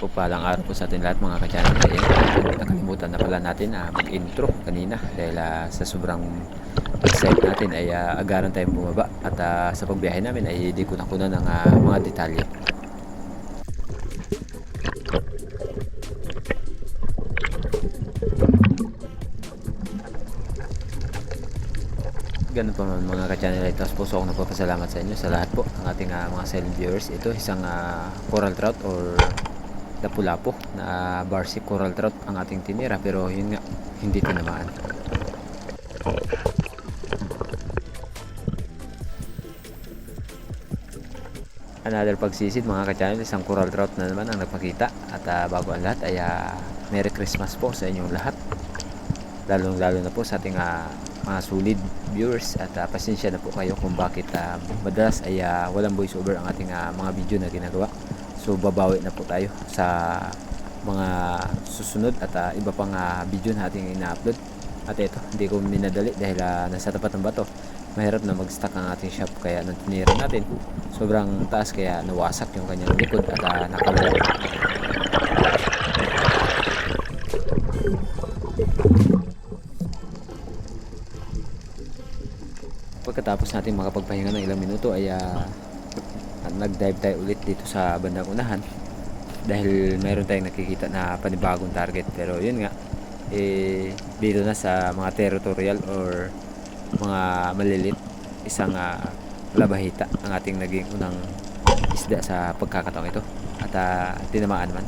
po, palang araw po sa atin lahat mga ka-channel. Ayan, nakalimutan na pala natin mag-intro kanina dahil sa sobrang excited natin ay agaran tayong bumaba at sa pagbiyahe namin ay di ko nakuna ng mga detalye. Ganun pa man mga ka-channel, ay taos puso akong nagpapasalamat sa inyo sa lahat po ng ating mga silent viewers. Ito isang coral trout or lapu-lapu na Barsi coral trout ang ating tinira, pero yun nga, hindi tinamaan. Another pagsisid mga ka-channel, isang coral trout na naman ang nagpakita. At bago ang lahat ay Merry Christmas po sa inyong lahat, lalong lalo na po sa ating mga solid viewers. At pasensya na po kayo kung bakit madalas ay walang voice over ang ating mga video na ginagawa. So babawi na po tayo sa mga susunod at iba pang video na ating ina-upload. At ito, hindi ko minadali dahil nasa tapat ng bato. Mahirap na mag-stack ang ating shop, kaya nang tinira natin sobrang taas, kaya nawasak yung kanyang likod at nakawala. Pagkatapos natin makapagpahinga ng ilang minuto ay nag-dive tayo ulit dito sa bandang unahan dahil mayroon tayong nakikita na panibagong target. Pero yun nga, dito na sa mga territorial or mga malilit, isang labahita ang ating naging unang isda sa pagkakataong ito at tinamaan naman.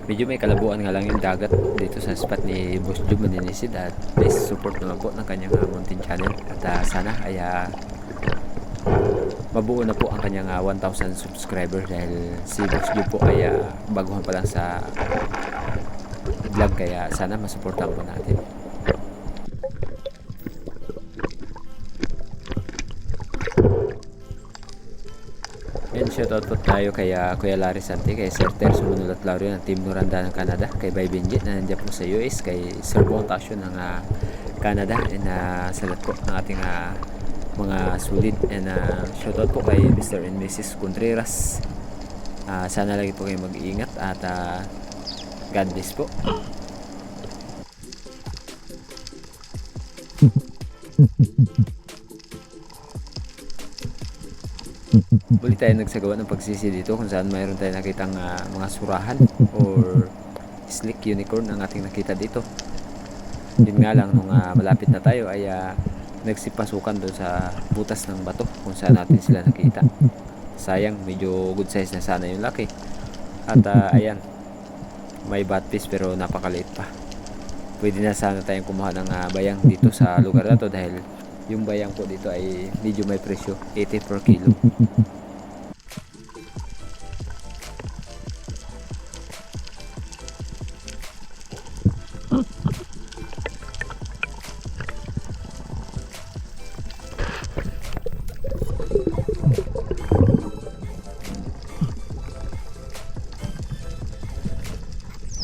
Medyo may kalabuan nga lang yung dagat dito sa spot ni Boss Jub Maninisid, at please support naman po ng kanyang mountain channel at sana ay mabuo na po ang kanyang 1,000 subscriber dahil si Boss Jub po ay baguhan pa lang sa vlog, kaya sana masuportahan po natin. Yan, shoutout po tayo kay Kuya Larry Santi, kay Sir Ter Sumunod at Lario ng Team Noranda ng Canada, kay Bay Benji na nandiyan po sa US, kay Sir Bontasio ng Canada, and sa lahat po ng ating mga sulit, and shoutout po kay Mr. and Mrs. Contreras. Sana lagi po kayo mag-iingat at God bless po. Muli tayo nagsagawa ng pagsisi dito kung saan mayroon tayo nakitang mga surahan or slick unicorn ang ating nakita dito. Yun nga lang, nung malapit na tayo ay nagsipasukan doon sa butas ng bato kung saan natin sila nakita. Sayang, medyo good size na sana yung laki. At ayan, may batfish pero napakaliit pa. Pwede na sana tayong kumuha ng bayang dito sa lugar na to dahil yung bayang po dito ay medyo may presyo, 80 per kilo.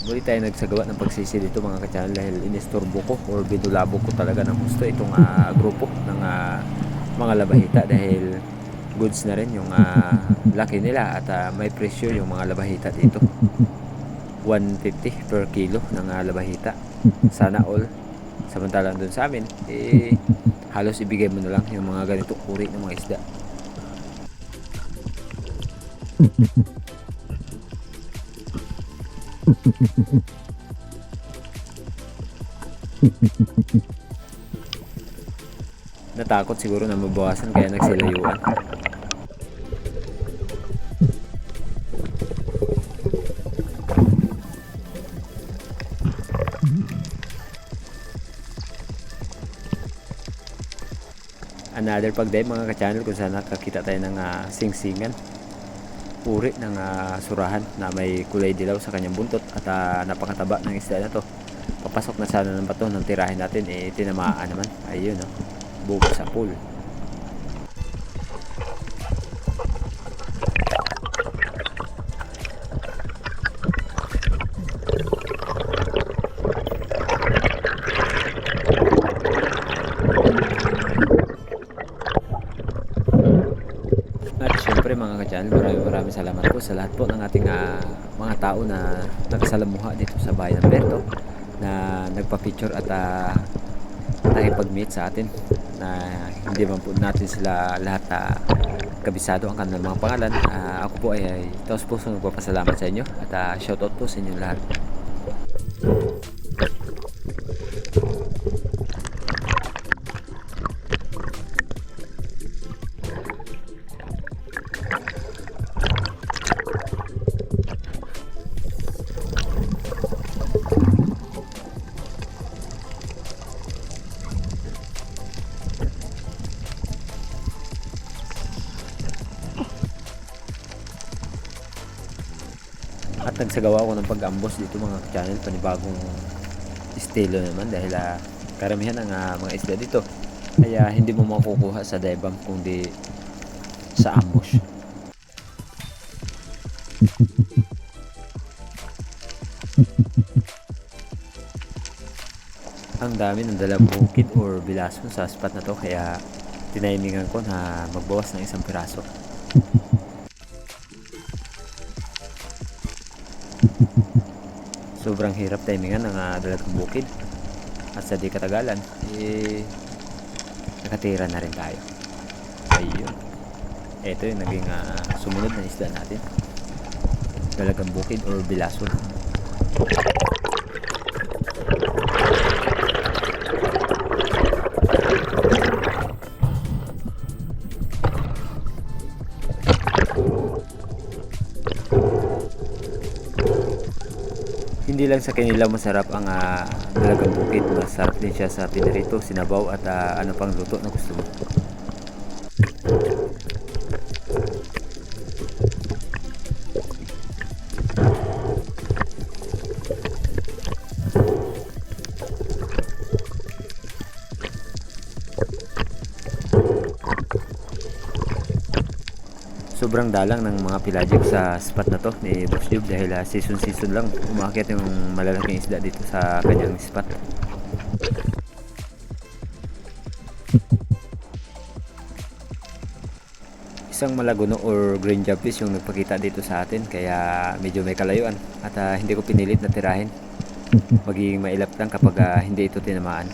Muli tayo nagsagawa ng pagsisi dito mga ka-channel dahil inistorbo ko or binulabog ko talaga ng gusto itong grupo ng mga labahita dahil goods na rin yung laki nila at may presyo yung mga labahita dito. 150 per kilo ng labahita, sana all. Samantalang dun sa amin halos ibigay mo na lang yung mga ganitong uri ng mga isda. Natakot siguro na mabawasan kaya nagsilayuan. Another pagdive mga ka-channel kung saan nakakita tayo ng singsingan, uri ng surahan na may kulay dilaw sa kanyang buntot at napakataba ng isda na to. papasok na sana ng bato ng tirahin natin, tinamaan naman. Ayun, no, bugo sa pool. At syempre mga ka-channel, maraming salamat po sa lahat po ng ating mga tao na nakasalamuha dito sa bayan ng Berto, na nagpa-picture at nakipag-meet sa atin, na hindi man po natin sila lahat kabisado ang kanilang mga pangalan. Ako po ay taos puso nagpapasalamat sa inyo at shoutout po sa inyo lahat. At nagsagawa ako ng pag-ambos dito mga channel, panibagong estilo naman, dahil karamihan ng mga isda dito kaya hindi mo makukuha sa debang kundi sa ambush. Ang dami ng dalang bukid or bilason sa spot na to, kaya tinimingan ko na magbawas ng isang piraso. Sobrang hirap timingan ng dalagang bukid, at sa di katagalan nakatira na rin tayo. Ayun, ito yung naging sumunod na isda natin, dalagang bukid or bilason. Hindi lang sa kanila masarap ang dalagang bukid, masarap din siya sa pinirito, sinabaw at ano pang luto na gusto mo. Sobrang dalang ng mga pelagic sa spot na to ni Boss Jube, dahil season lang umakyat yung malalaking isda dito sa kanyang spot. Isang malaguno or green jumpies yung nagpakita dito sa atin, kaya medyo may kalayuan at hindi ko pinilit na tirahin. Magiging mailap lang kapag hindi ito tinamaan.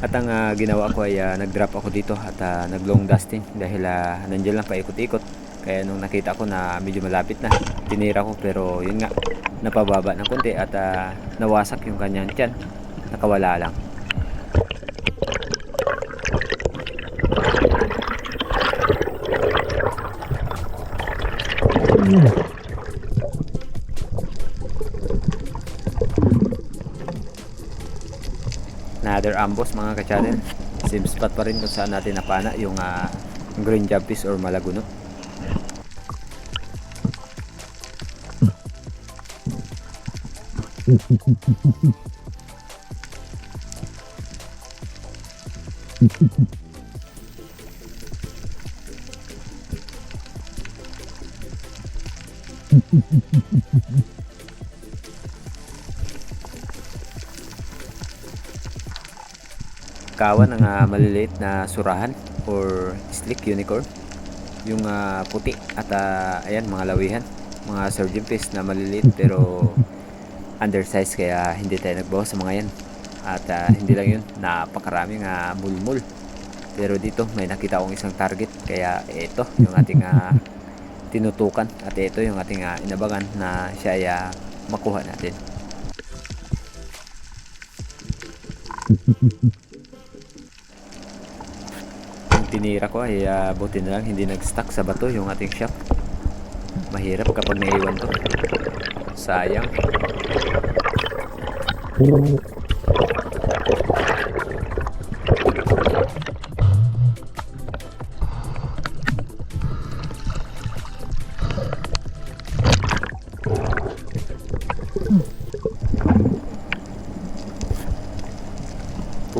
At ang ginawa ko ay nag-drop ako dito at nag-long dusting, dahil nandiyan lang paikot-ikot. Kaya nung nakita ko na medyo malapit na, tinira ko, pero yun nga, napababa ng konti at nawasak yung kanyang tiyan, nakawala lang. Another ambush mga ka-channel, same spot pa rin kung saan natin napana yung green jumpies or malaguno. Kawan ng maliliit na surahan or slick unicorn, yung puti at ayan mga lawihan, mga surgeon fish na maliliit pero undersized, kaya hindi tayo nagbawas sa mga yan. At hindi lang yun, napakaraming mulmul, pero dito may nakita akong isang target, kaya ito yung ating tinutukan at ito yung ating inabangan na siya ay makuha natin. Tinira ko ay buti na lang hindi nag-stuck sa bato yung ating shop. Mahirap kapag naiwan to, sayang.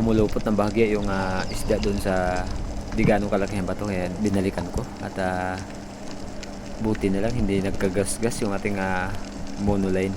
pumulupot ng bahagya yung isda doon sa di ganong kalaki ang bato, kaya binalikan ko at buti na lang hindi nagkagasgas yung ating monoline.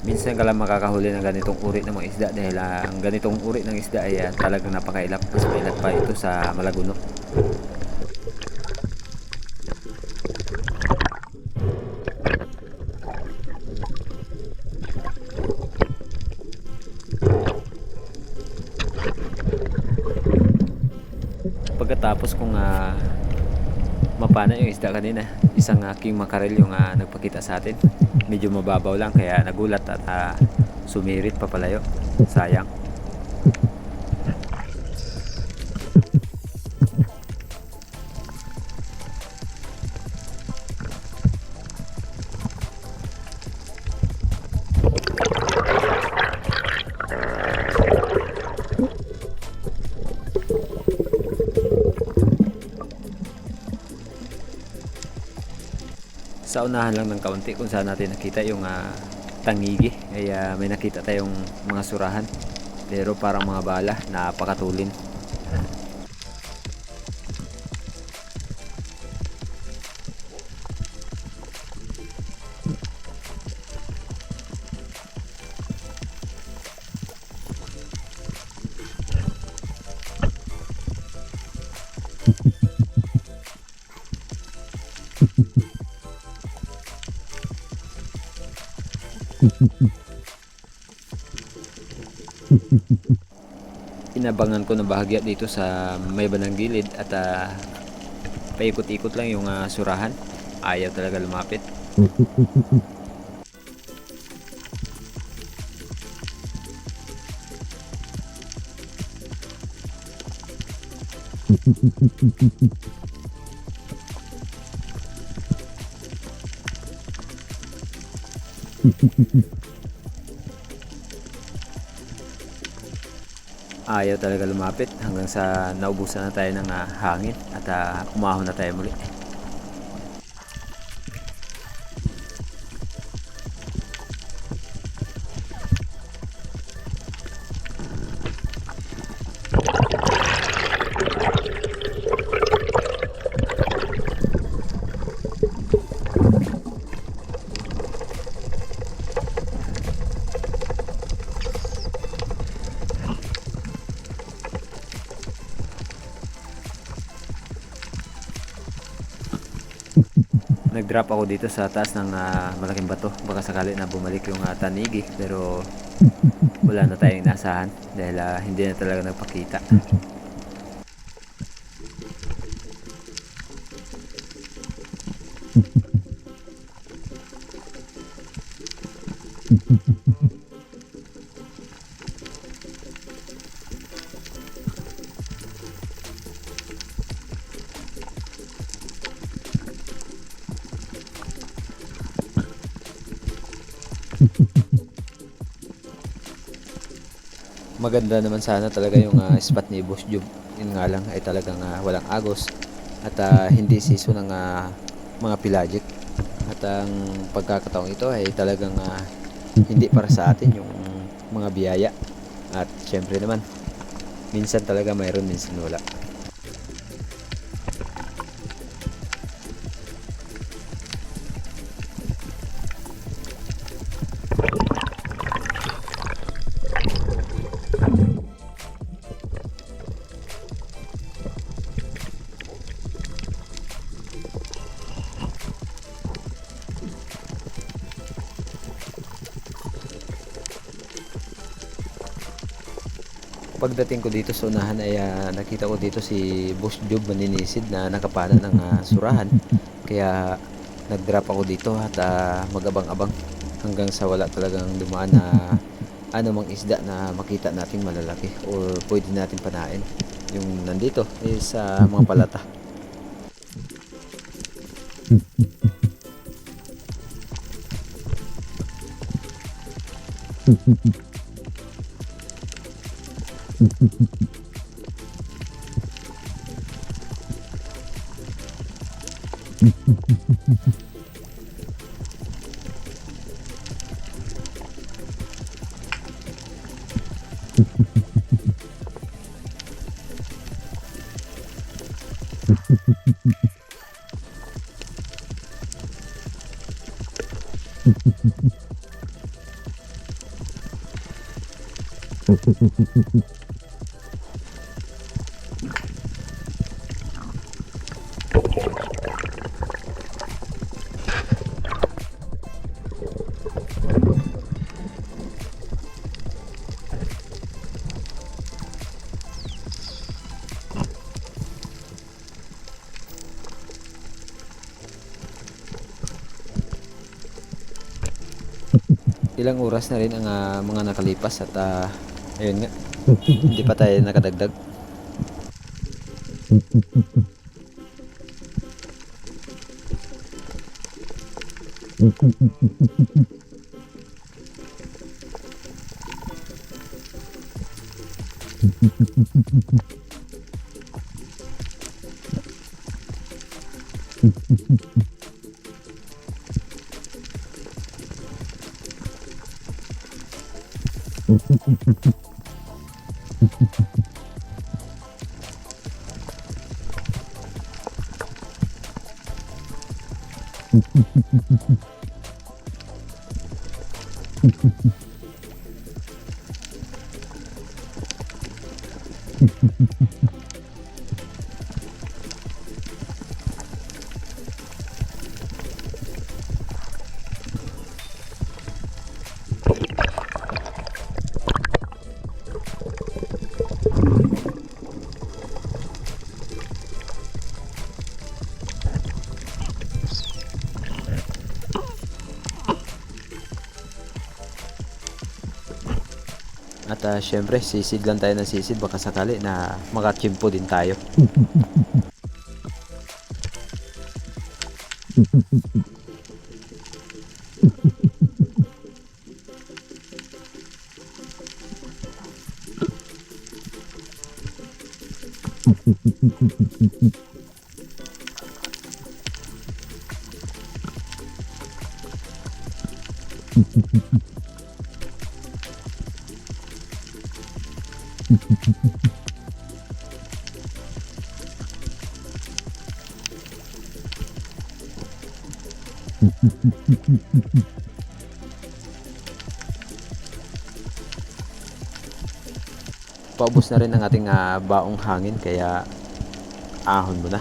Minsan ka lang makakahuli ng ganitong uri ng mga isda dahil ang ganitong uri ng isda ay talagang napakailap. Mas mailat pa ito sa Malaguno. Pagkatapos kung mapana yung isda kanina, isang king makarel yung nagpakita sa atin. Medyo mababaw lang kaya nagulat at sumirit papalayo. Sayang. Sa unahan lang ng kaunti kung saan natin nakita yung tangigi ay may nakita tayong mga surahan, pero parang mga bala na pakatulin. Inabangan ko na bahagya dito sa may bandang gilid at paikot-ikot lang yung surahan. Ayaw talaga lumapit. Ayaw talaga lumapit hanggang sa naubusan na tayo ng hangin at umahon na tayo muli. Nag-drop ako dito sa taas ng malaking bato, baka sakali na bumalik yung tanigi, pero wala na tayong inasahan dahil hindi na talaga nagpakita. Maganda naman sana talaga yung spot ni Boss Job. Yun nga lang ay talagang walang agos at hindi season ng mga pelagic. At ang pagkakataong ito ay talagang hindi para sa atin yung mga biyaya. At syempre naman, minsan talaga mayroon, minsan wala. Pagdating ko dito sa unahan ay nakita ko dito si Boss Job maninisid na nakapana ng surahan. Kaya nag-drop ako dito at magabang-abang hanggang sa wala talagang dumaan na anumang isda na makita nating malalaki or pwede natin panain. Yung nandito is mga palata. Ilang oras na rin ang mga nakalipas at ayun nga, hindi pa tayo nakadagdag. At syempre, sisid lang tayo ng sisid, baka sakali na makakimpo din tayo. Paubos na rin ang ating baong hangin, kaya ahon mo na.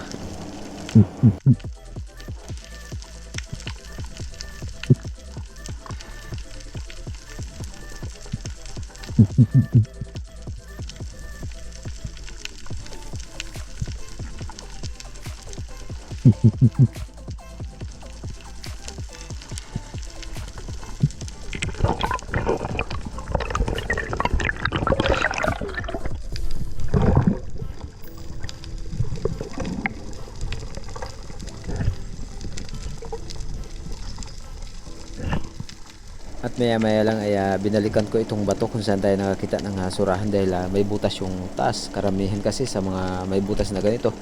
At maya maya lang ay binalikan ko itong bato kung saan tayo nakakita ng surahan, dahil may butas yung taas. Karamihan kasi sa mga may butas na ganito,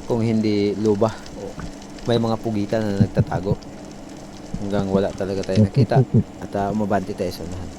kung hindi lubah, may mga pugitan na nagtatago. Hanggang wala talaga tayo nakita at umabante tayo sa unahan.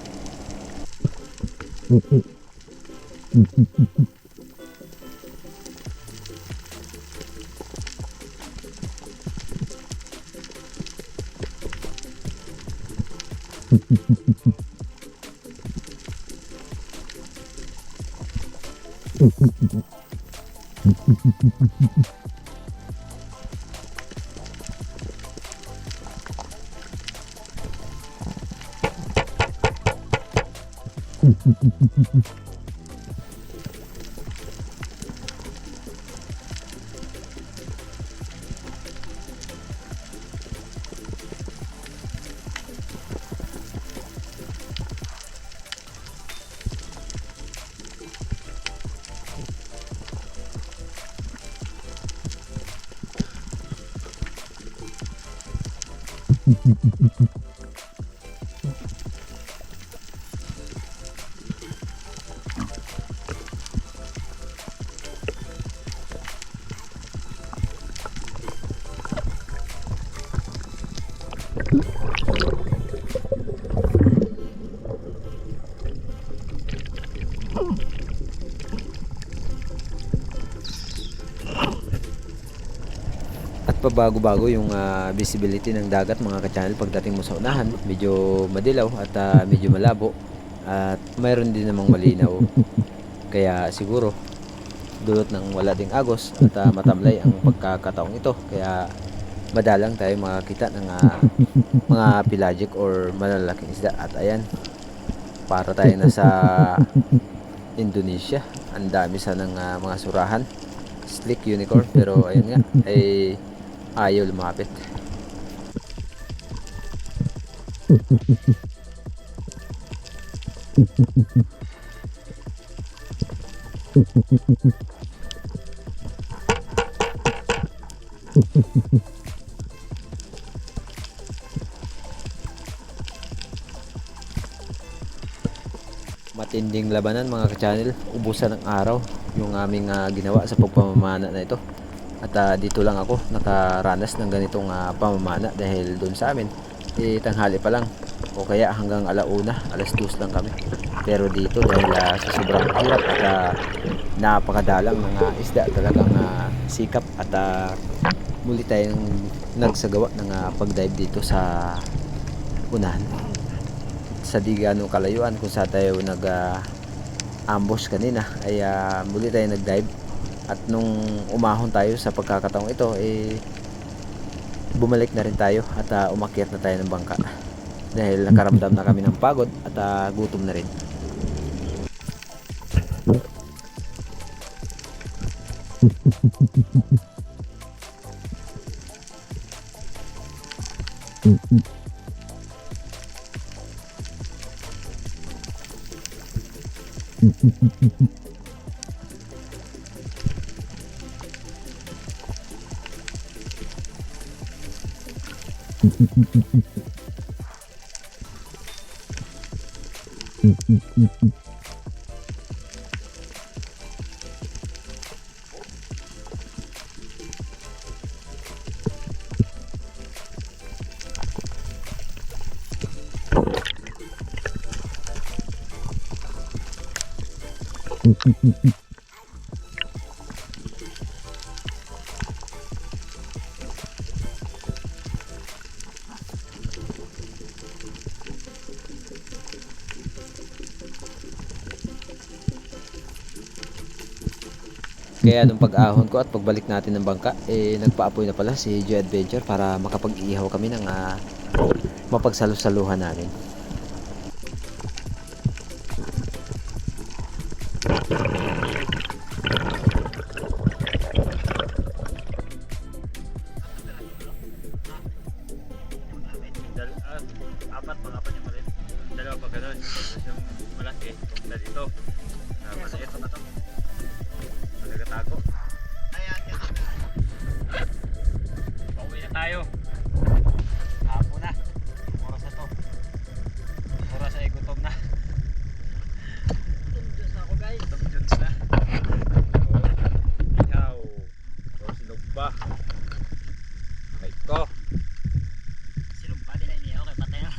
At pabago-bago yung visibility ng dagat mga ka-channel pagdating mo sa unahan. Medyo madilaw at medyo malabo. At mayroon din namang malinaw. Kaya siguro dulot ng wala ding agos at matamlay ang pagkakataong ito. Kaya madalang tayo makakita ng mga pelagic or malalaking isda. At ayan, para tayo na sa Indonesia. Ang dami ng mga surahan, slick unicorn, pero ayun nga ay ayaw lumapit. Matinding labanan mga ka-channel, ubusan ng araw yung aming ginawa sa pagpamamana na ito. At dito lang ako nakaranas ng ganitong pamamana dahil doon sa amin tanghali pa lang o kaya hanggang alauna, alas 2 lang kami. Pero dito dahil sa sobrang hirap at napakadalang ng isda, talagang sikap at muli tayong nagsagawa ng pag-dive dito sa unahan. Sa di ganong kalayuan kung saan tayo ambush kanina ay muli tayo nag-dive. At nung umahon tayo sa pagkakataong ito bumalik na rin tayo at umakyat na tayo ng bangka dahil nakaramdam na kami ng pagod at gutom na rin. Kaya nung pag-ahon ko at pagbalik natin ng bangka, nagpaapoy na pala si Joy Adventure para makapag-ihaw kami ng mapagsalusaluhan namin. Apat yung maliit. Dalawa pa ganun. Tapos yung malaki, pumunta dito. Maliit pa to. Nagatago. Pauwi na tayo. Hapon na. Oras na to. Oras ay gutom na. Gutom na ako guys. Gutom na. Ikaw. O sinugba. Wait ko. Sinugba din na inihaw kay patay na.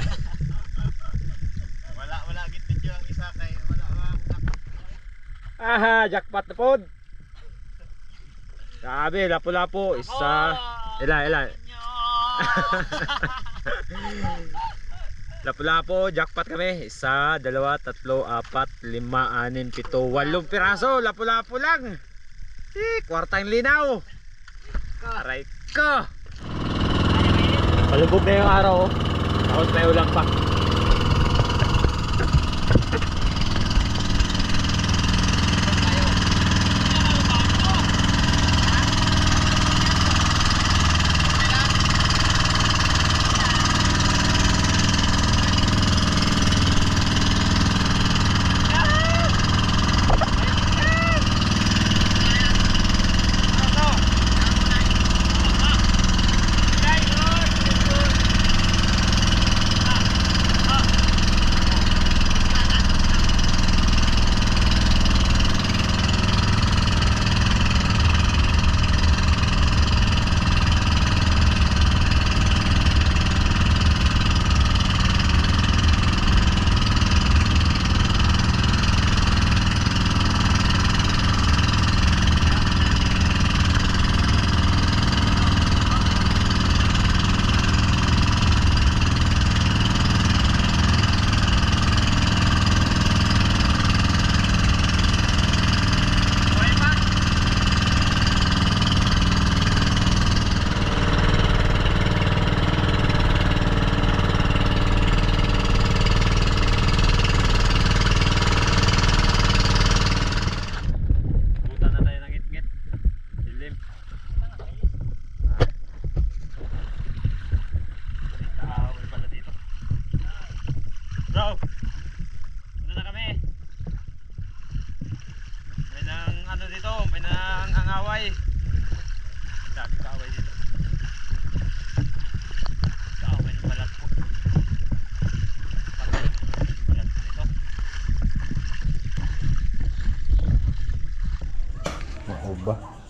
Wala git video ang isa kay wala. Aha, jackpot na pod. Sabi, lapu-lapu, isa. Ila. Lapu-lapu, jackpot kami. Isa, dalawa, tatlo, apat, lima, anim, pito, 8 piraso. Lapu-lapu lang. Kwartang linaw. Aray ko. Palubog na yung araw. Tapos may ulang pa. Bro, punta na kami. May nang ano dito, may nang angaway. Dami kaaway dito. Kaaway ng balat ko. Patay yung balat ko dito. Maoba.